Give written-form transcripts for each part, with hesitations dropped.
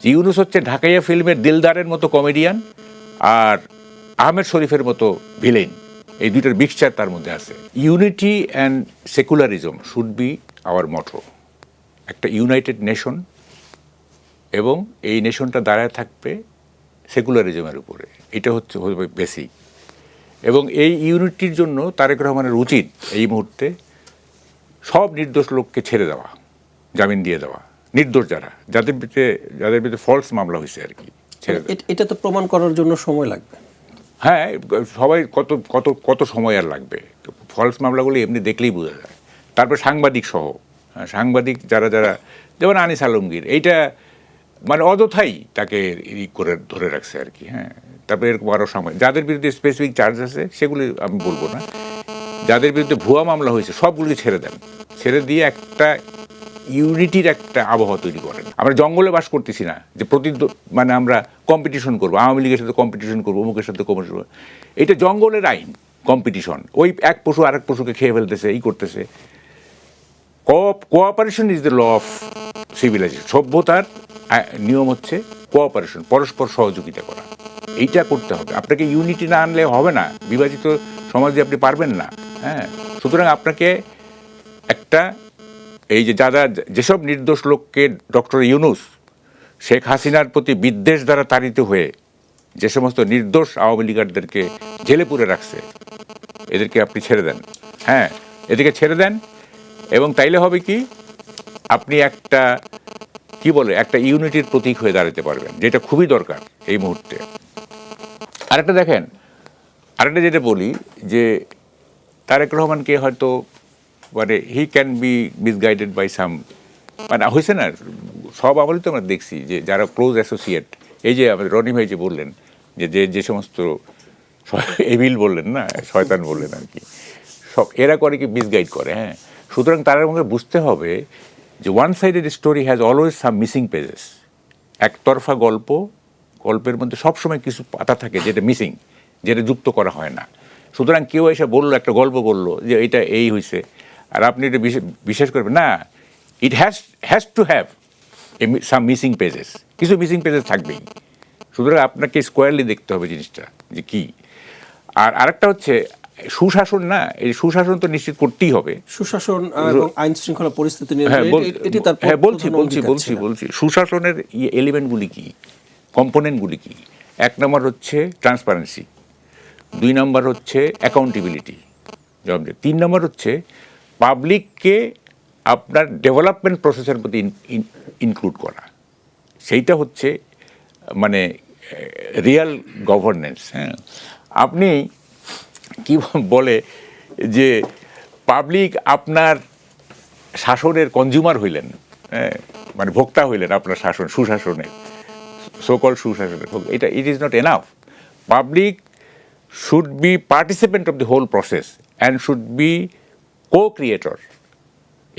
ইউনুস হচ্ছে ঢাকাইয়া ফিল্মের দিলদারের মতো কমেডিয়ান আর আহমেদ শরীফের মতো ভিলেন, এই দুইটার মিক্সচার তার মধ্যে আছে। Unity and secularism should be our motto. একটা ইউনাইটেড নেশন, এবং এই নেশনটা দাঁড়ায় থাকবে সেকুলারিজমের উপরে, এটা হচ্ছে বেসিক। এবং এই ইউনিটির জন্য তারেক রহমানের উচিত এই মুহূর্তে সব নির্দোষ লোককে ছেড়ে দেওয়া, জামিন দিয়ে দেওয়া, নির্দোষ যাদের বিরুদ্ধে ফলস মামলা হয়েছে আর কি, ছেড়ে দেওয়া। এটা তো প্রমাণ করার জন্য সময় লাগবে। হ্যাঁ, সবাই কত কত কত সময় আর লাগবে, ফলস মামলাগুলো এমনি দেখলেই বোঝা যায়। তারপর সাংবাদিক সহ, সাংবাদিক যারা যেমন আনিস আলমগীর, এইটা মানে অযথাই তাকে করে ধরে রাখছে আর কি। হ্যাঁ, তারপরে এরকম আরও সময় যাদের বিরুদ্ধে স্পেসিফিক চার্জ আছে সেগুলি আমি বলবো না, যাদের বিরুদ্ধে ভুয়া মামলা হয়েছে সবগুলি ছেড়ে দেন, ছেড়ে দিয়ে একটা ইউনিটির একটা আবহাওয়া তৈরি করেন। আমরা জঙ্গলে বাস করতেছি না যে মানে আমরা কম্পিটিশন করবো, আওয়ামী লীগের সাথে কম্পিটিশন করবো, অমুকের সাথে কম্পিটিশন করবো। এটা জঙ্গলের আইন, কম্পিটিশন। ওই এক পশু আরেক পশুকে খেয়ে ফেলতেছে, এই করতেছে। Cooperation is the law of civilisation. সভ্যতার নিয়ম হচ্ছে কোঅপারেশন, পরস্পর সহযোগিতা করা। এইটা করতে হবে। আপনাকে ইউনিটি না আনলে হবে না, বিভাজিত সমাজে আপনি পারবেন না। হ্যাঁ, সুতরাং আপনাকে একটা এই যে যেসব নির্দোষ লোককে ডক্টর ইউনূস শেখ হাসিনার প্রতি বিদ্বেষ দ্বারা তাড়িত হয়ে যে সমস্ত নির্দোষ আওয়ামী লীগারদেরকে জেলে পুরে রাখছে, এদেরকে আপনি ছেড়ে দেন। হ্যাঁ, এদেরকে ছেড়ে দেন, এবং তাইলে হবে কি, আপনি একটা একটা ইউনিটির প্রতীক হয়ে দাঁড়াতে পারবেন, যেটা খুবই দরকার এই মুহূর্তে। আরেকটা দেখেন, আরেকটা যেটা বলি যে তারেক রহমানকে হয়তো মানে he can be misguided by some, মানে হয়েছে না সব আমলই তো আমরা দেখছি যে যারা ক্লোজ অ্যাসোসিয়েট, এই যে আমাদের রনি ভাই যে বললেন যে সমস্ত এভিল বললেন না, শয়তান বললেন আর কি, সব এরা করে কি মিসগাইড করে। হ্যাঁ, সুতরাং তার মধ্যে বুঝতে হবে যে one sided story has always some missing pages. একতরফা গল্পের মধ্যে সবসময় কিছু পাতা থাকে যেটা মিসিং, যেটা যুক্ত করা হয় না। সুতরাং কেউ এসে বললো, একটা গল্প বললো যে এটা এই হয়েছে, আর আপনি এটা বিশ্বাস করবেন না। It has to have some missing pages, কিছু মিসিং পেজেস থাকবেই। সুতরাং আপনাকে স্কোয়ারলি দেখতে হবে জিনিসটা যে কী। আর আরেকটা হচ্ছে সুশাসন, না এই সুশাসন তো নিশ্চিত করতেই হবে। সুশাসন এবং আইন শৃঙ্খলা পরিস্থিতি নিয়ে বলছি সুশাসনের এলিমেন্টগুলি কি, কম্পোনেন্টগুলি কি। 1 নম্বর হচ্ছে ট্রান্সপারেন্সি, 2 নম্বর হচ্ছে অ্যাকাউন্টেবিলিটি, 3 নম্বর হচ্ছে পাবলিককে আপনার ডেভেলপমেন্ট প্রসেসের প্রতি ইনক্লুড করা। সেইটা হচ্ছে মানে রিয়াল গভর্নেন্স। হ্যাঁ, আপনি কি বলে যে পাবলিক আপনার শাসনের কনজিউমার হইলেন, হ্যাঁ, মানে ভোক্তা হইলেন আপনার সুশাসনের, সোকল সুশাসনের। এটা it is not enough. Public should be participant of the whole process and should be co-creator.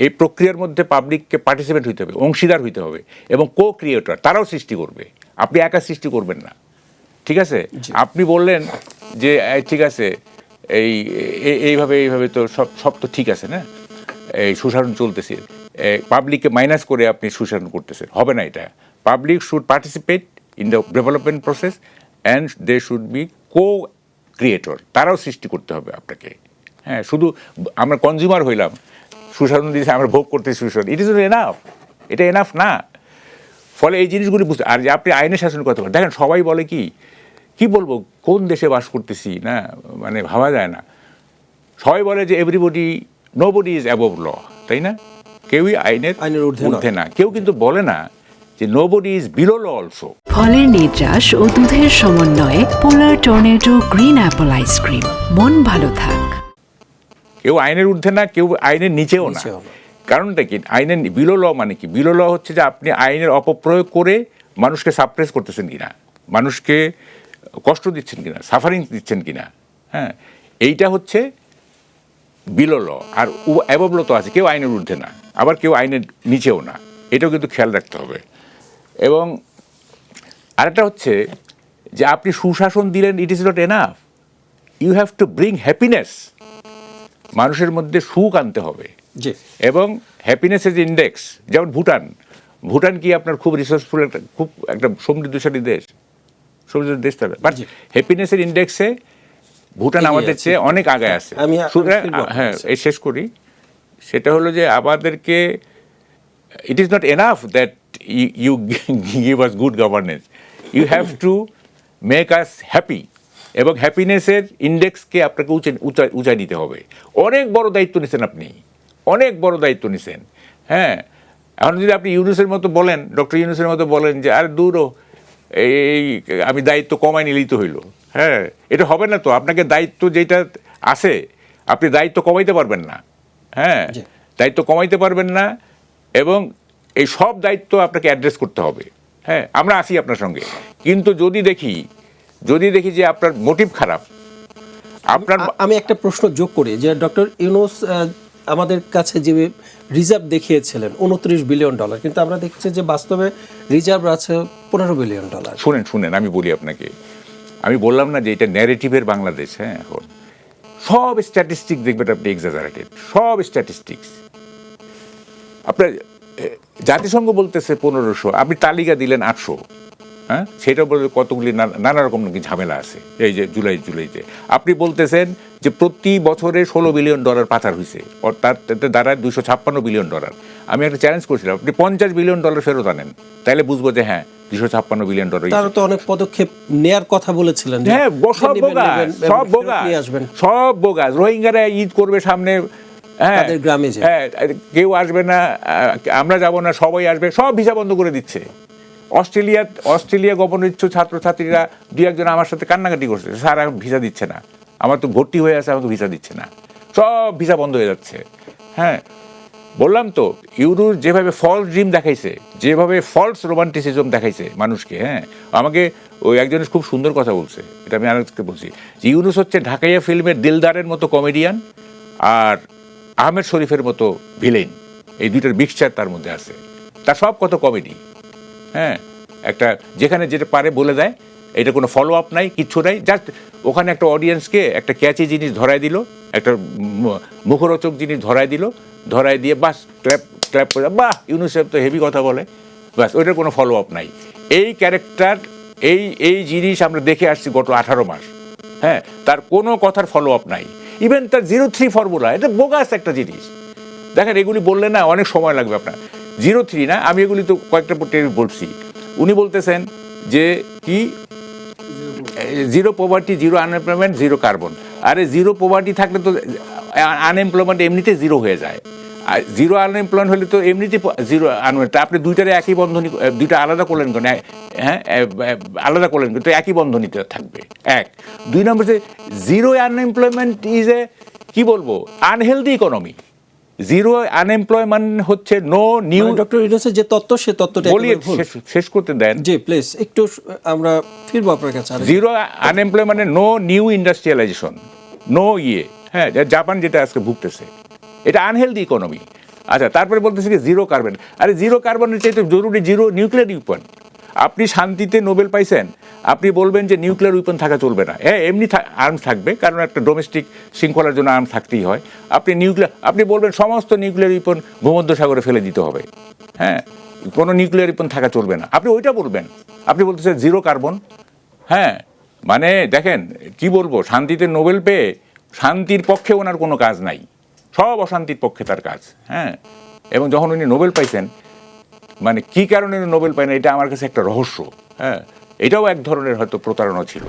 এই প্রক্রিয়ার মধ্যে পাবলিককে পার্টিসিপেন্ট হইতে হবে, অংশীদার হইতে হবে, এবং কো-ক্রিয়েটর, তারাও সৃষ্টি করবে, আপনি একা সৃষ্টি করবেন না। ঠিক আছে, আপনি বললেন যে ঠিক আছে এইভাবে তো সব তো ঠিক আছে না, এই সুশাসন চলতেছে, পাবলিককে মাইনাস করে আপনি সুশাসন করতেছেন, হবে না এটা। Public should participate in the development process and they should be co-creator, তারাও সৃষ্টি করতে হবে আপনাকে। হ্যাঁ, শুধু আমরা কনজিউমার হইলাম, সুশাসন দিয়েছে, আমরা ভোগ করতেছি সুশাসন, ইট ইজ এনাফ, এটা এনাফ না। ফলে এই জিনিসগুলি বুঝতে, আর যে আপনি আইনের শাসনের কথা বলেন, দেখেন সবাই বলে কি বলবো, কোন দেশে বাস করতেছি না, মানে ভাবা যায় না। সবাই বলে যে নোবডি ইজ অ্যাবভ ল, তাই না? কেউই আইনের ঊর্ধ্বে না। কেউ কিন্তু বলে না যে nobody is below law also. ফলের নির্যাস ও দুধের সমন্বয়ে polar tornado green apple ice cream, মন ভালো থাক। কেউ আইনের ঊর্ধ্বে না, কেউ আইনের নিচেও না। কারণটা কি? আইনের বিলো ল মানে কি? বিলো ল হচ্ছে যে আপনি আইনের অপপ্রয়োগ করে মানুষকে সাপ্রেস করতেছেন কিনা, মানুষকে কষ্ট দিচ্ছেন কিনা, সাফারিং দিচ্ছেন কিনা। হ্যাঁ, এইটা হচ্ছে বিলো ল। আর অ্যাবভ ল তো আছে, কেউ আইনের ঊর্ধ্বে না, আবার কেউ আইনের নিচেও না, এটাও কিন্তু খেয়াল রাখতে হবে। এবং আরেকটা হচ্ছে যে আপনি সুশাসন দিলেন, it is not enough, you have to bring happiness, মানুষের মধ্যে সুখ আনতে হবে। এবং হ্যাপিনেসের যে ইন্ডেক্স, যেমন ভুটান কি আপনার খুব রিসোর্সফুল খুব একটা সমৃদ্ধশালী দেশ তাহলে বাট হ্যাপিনেসের ইন্ডেক্সে ভুটান আমাদের চেয়ে অনেক আগায় আছে। হ্যাঁ এই শেষ করি, সেটা হলো যে আমাদেরকে it is not enough that you give us good governance, you have to make us happy, এবং হ্যাপিনেসের ইন্ডেক্সকে আপনাকে উঁচা দিতে হবে। অনেক বড় দায়িত্ব নিছেন আপনি, অনেক বড় দায়িত্ব নিছেন। হ্যাঁ, এখন যদি আপনি ইউনুসের মতো বলেন, ডক্টর ইউনুসের মতো বলেন যে আর দূরও এই আমি দায়িত্ব কমাই নিলেই তো হইল, হ্যাঁ এটা হবে না তো। আপনাকে দায়িত্ব যেটা আছে আপনি দায়িত্ব কমাইতে পারবেন না, হ্যাঁ দায়িত্ব কমাইতে পারবেন না, এবং এই সব দায়িত্ব আপনাকে অ্যাড্রেস করতে হবে। হ্যাঁ আমরা আসি আপনার সঙ্গে, কিন্তু যদি দেখি যে আপনার মোটিভ খারাপ, আপনার আমি একটা প্রশ্ন যোগ করি যে ডক্টর ইউনূস আমাদের কাছে যে রিজার্ভ দেখিয়েছিলেন $29 বিলিয়ন, কিন্তু আমরা দেখছি যে বাস্তবে রিজার্ভ আছে $15 বিলিয়ন। শুনেন আমি বলি আপনাকে, আমি বললাম না যে এটা ন্যারেটিভের বাংলাদেশ। হ্যাঁ এখন সব স্ট্যাটিস্টিক্স দেখবেন আপনি এক্সাজারেটেড, সব স্ট্যাটিস্টিক্স। আপনার জাতিসংঘ বলতেছে 1500, আপনি তালিকা দিলেন 800, হ্যাঁ সেটা বলতে কতগুলি নানা রকম নাকি ঝামেলা আছে। এই যে জুলাইতে আপনি বলতেছেন যে প্রতি বছরে $16 বিলিয়ন পাচার হয়েছে, তার দ্বারা $256 বিলিয়ন। আমি একটা চ্যালেঞ্জ করেছিলাম আপনি $50 বিলিয়ন ফেরত আনেন, তাইলে বুঝবো যে হ্যাঁ $256 বিলিয়ন। তারা তো অনেক পদক্ষেপ নেয়ার কথা বলেছিলেন। হ্যাঁ সব বোগাস। রোহিঙ্গারা ঈদ করবে সামনে, হ্যাঁ গ্রামে কেউ আসবে না, আমরা যাব না, সবাই আসবে, সব ভিসা বন্ধ করে দিচ্ছে। অস্ট্রেলিয়া গমনের ইচ্ছুক ছাত্রছাত্রীরা 2-1 আমার সাথে কান্নাকাটি করছে, স্যার এখন ভিসা দিচ্ছে না, আমার তো ভর্তি হয়ে আছে, আমাকে ভিসা দিচ্ছে না, সব ভিসা বন্ধ হয়ে যাচ্ছে। হ্যাঁ বললাম তো, ইউনুস যেভাবে ফলস ড্রিম দেখাইছে, যেভাবে ফলস রোমান্টিসিজম দেখাইছে মানুষকে। হ্যাঁ আমাকে ওই একজনের খুব সুন্দর কথা বলছে, এটা আমি আরেককে বলছি যে ইউনুস হচ্ছে ঢাকাইয়া ফিল্মের দিলদারের মতো কমেডিয়ান আর আহমেদ শরীফের মতো ভিলেন, এই দুইটার মিক্সচার তার মধ্যে আছে। তার সব কত কমেডি, হ্যাঁ একটা যেখানে যেটা পারে বলে দেয়, এটা কোনো ফলো আপ নাই, কিচ্ছু নাই, জাস্ট ওখানে একটা অডিয়েন্সকে একটা ক্যাচি জিনিস ধরায় দিল, একটা মুখরোচক জিনিস ধরায় দিয়ে বাস ক্ল্যাপ করে, বাহ ইউনুস সাহেব তো হেভি কথা বলে, বাস ওইটার কোনো ফলো আপ নাই। এই ক্যারেক্টার এই জিনিস আমরা দেখে আসছি গত 18 মাস। হ্যাঁ তার কোনো কথার ফলো আপ নাই, ইভেন তার 03 ফর্মুলা, এটা বোগাস একটা জিনিস। দেখেন এগুলি বললে না অনেক সময় লাগবে আপনার। 03 না, আমি এগুলি তো কয়েকটা বলছি। উনি বলতেছেন যে কি 0 পভার্টি, 0 আনএমপ্লয়মেন্ট, 0 কার্বন। আরে 0 পভার্টি থাকলে তো আনএমপ্লয়মেন্ট এমনিতে 0 হয়ে যায়, আর 0 আনএমপ্লয়মেন্ট হলে তো এমনিতে 0 আনএমপ্লয়মেন্ট। আপনি দুইটারে একই বন্ধনী, দুইটা আলাদা করলেন কেন? হ্যাঁ আলাদা করলেন কিন্তু একই বন্ধনীতে থাকবে। 1 2 নম্বর যে 0 আনএমপ্লয়মেন্ট ইজ এ কি বলবো আনহেলদি ইকোনমি। 0 আনএমপ্লয়মেন্ট হচ্ছে নো নিউ। ডক্টর ইউনূসের যে তত্ত্ব, সে তত্ত্বটা বলি শেষ করতে দেন। জি প্লিজ, একটু আমরা ফিরবো আপনার কাছে। 0 unemployment no new industrialisation, no হ্যাঁ জাপান যেটা আজকে ভুগতেছে, এটা আনহেলদি ইকোনমি। আচ্ছা তারপরে বলতেছে কি 0 কার্বন। আরে 0 কার্বনের চাইতে জরুরি 0 নিউক্লিয়ার উইপন। আপনি শান্তিতে নোবেল পাইছেন, আপনি বলবেন যে নিউক্লিয়ার উইপন থাকা চলবে না। হ্যাঁ এমনি আর্মস থাকবে, কারণ একটা ডোমেস্টিক শৃঙ্খলার জন্য আর্মস থাকতেই হয়। আপনি বলবেন সমস্ত নিউক্লিয়ার উইপন ভূমধ্যসাগরে ফেলে দিতে হবে, হ্যাঁ কোনো নিউক্লিয়ার উইপন থাকা চলবে না, আপনি ওইটা বলবেন। আপনি বলতেছেন 0 কার্বন। হ্যাঁ মানে দেখেন কি বলবো, শান্তিতে নোবেল পেয়ে শান্তির পক্ষে ওনার কোনো কাজ নাই, সব অশান্তির পক্ষে তার কাজ। হ্যাঁ এবং যখন উনি নোবেল পাইছেন, মানে কি কারণে নোবেল পায় না এটা আমার কাছে একটা রহস্য। হ্যাঁ এটাও এক ধরনের হয়তো প্রতারণা ছিল।